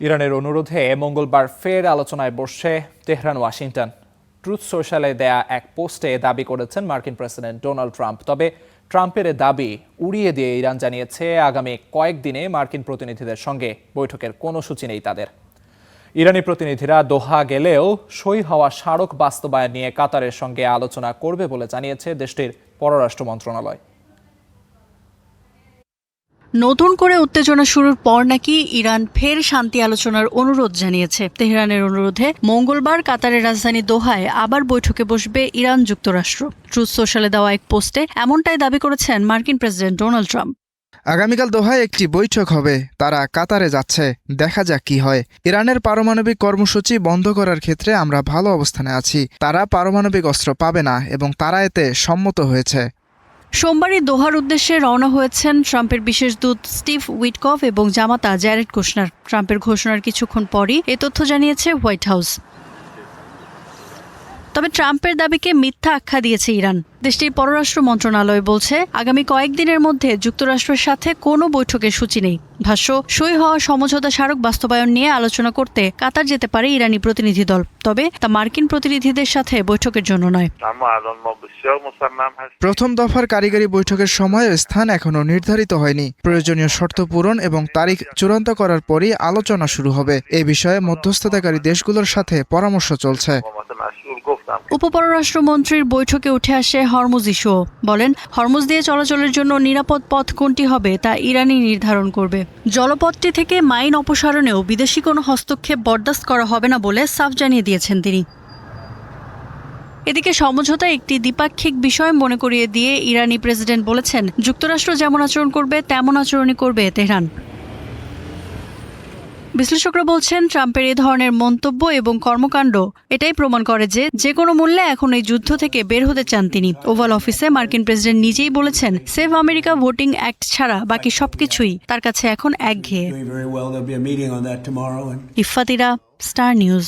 ইরানের অনুরোধে মঙ্গলবার ফের আলোচনায় বসছে তেহরান ওয়াশিংটন। ট্রুথ সোশ্যালে দেয়া এক পোস্টে দাবি করেছেন মার্কিন প্রেসিডেন্ট ডোনাল্ড ট্রাম্প। তবে ট্রাম্পের দাবি উড়িয়ে দিয়ে ইরান জানিয়েছে আগামী কয়েকদিনে মার্কিন প্রতিনিধিদের সঙ্গে বৈঠকের কোনো সূচি নেই তাদের। ইরানি প্রতিনিধিরা দোহা গেলেও সই হওয়া স্মারক বাস্তবায়ন নিয়ে কাতারের সঙ্গে আলোচনা করবে বলে জানিয়েছে দেশটির পররাষ্ট্র মন্ত্রণালয়। নতুন করে উত্তেজনা শুরুর পর নাকি ইরান ফের শান্তি আলোচনার অনুরোধ জানিয়েছে। তেহরানের অনুরোধে মঙ্গলবার কাতারের রাজধানী দোহায় আবার বৈঠকে বসবে ইরান যুক্তরাষ্ট্র। ট্রুথ সোশ্যালে দেওয়া এক পোস্টে এমনটাই দাবি করেছেন মার্কিন প্রেসিডেন্ট ডোনাল্ড ট্রাম্প। আগামীকাল দোহায় একটি বৈঠক হবে, তারা কাতারে যাচ্ছে, দেখা যাক কি হয়। ইরানের পারমাণবিক কর্মসূচি বন্ধ করার ক্ষেত্রে আমরা ভালো অবস্থানে আছি। তারা পারমাণবিক অস্ত্র পাবে না এবং তারা এতে সম্মত হয়েছে। সোমবারই দোহার উদ্দেশ্যে রওনা হয়েছেন ট্রাম্পের বিশেষ দূত স্টিভ উইটকফ এবং জামাতা জ্যারেড কুশনার। ট্রাম্পের ঘোষণার কিছুক্ষণ পরই এ তথ্য জানিয়েছে হোয়াইট হাউস। তবে ট্রাম্পের দাবিকে মিথ্যা আখ্যা দিয়েছে ইরান। দেশটির পররাষ্ট্র মন্ত্রণালয় বলছে আগামী কয়েকদিনের মধ্যে যুক্তরাষ্ট্রের সাথে কোনো বৈঠকের সূচি নেই। ভাষ্য, সই হওয়া সমঝোতা স্মারক বাস্তবায়ন নিয়ে আলোচনা করতে কাতার যেতে পারে ইরানি প্রতিনিধি দল, তবে তা মার্কিন প্রতিনিধিদের সাথে বৈঠকের জন্য নয়। প্রথম দফার কারিগরি বৈঠকের সময় ও স্থান এখনও নির্ধারিত হয়নি। প্রয়োজনীয় শর্ত পূরণ এবং তারিখ চূড়ান্ত করার পরই আলোচনা শুরু হবে। এ বিষয়ে মধ্যস্থতাকারী দেশগুলোর সাথে পরামর্শ চলছে। উপপররাষ্ট্রমন্ত্রীর বৈঠকে উঠে আসে হরমুজ ইস্যু। বলেন, হরমুজ দিয়ে চলাচলের জন্য নিরাপদ পথ কোনটি হবে তা ইরানই নির্ধারণ করবে। জলপথটি থেকে মাইন অপসারণেও বিদেশি কোনো হস্তক্ষেপ বরদাস্ত করা হবে না বলে সাফ জানিয়ে দিয়েছেন তিনি। এদিকে সমঝোতা একটি দ্বিপাক্ষিক বিষয় মনে করিয়ে দিয়ে ইরানি প্রেসিডেন্ট বলেছেন, যুক্তরাষ্ট্র যেমন আচরণ করবে তেমন আচরণই করবে তেহরান। বিশ্লেষকরা বলছেন, ট্রাম্পের এ ধরনের মন্তব্য এবং কর্মকাণ্ড এটাই প্রমাণ করে যে কোনো মূল্যে এখন এই যুদ্ধ থেকে বের হতে চান তিনি। ওভাল অফিসে মার্কিন প্রেসিডেন্ট নিজেই বলেছেন, সেভ আমেরিকা ভোটিং অ্যাক্ট ছাড়া বাকি সবকিছুই তার কাছে এখন একঘেয়ে। ইফাতিরা, স্টার নিউজ।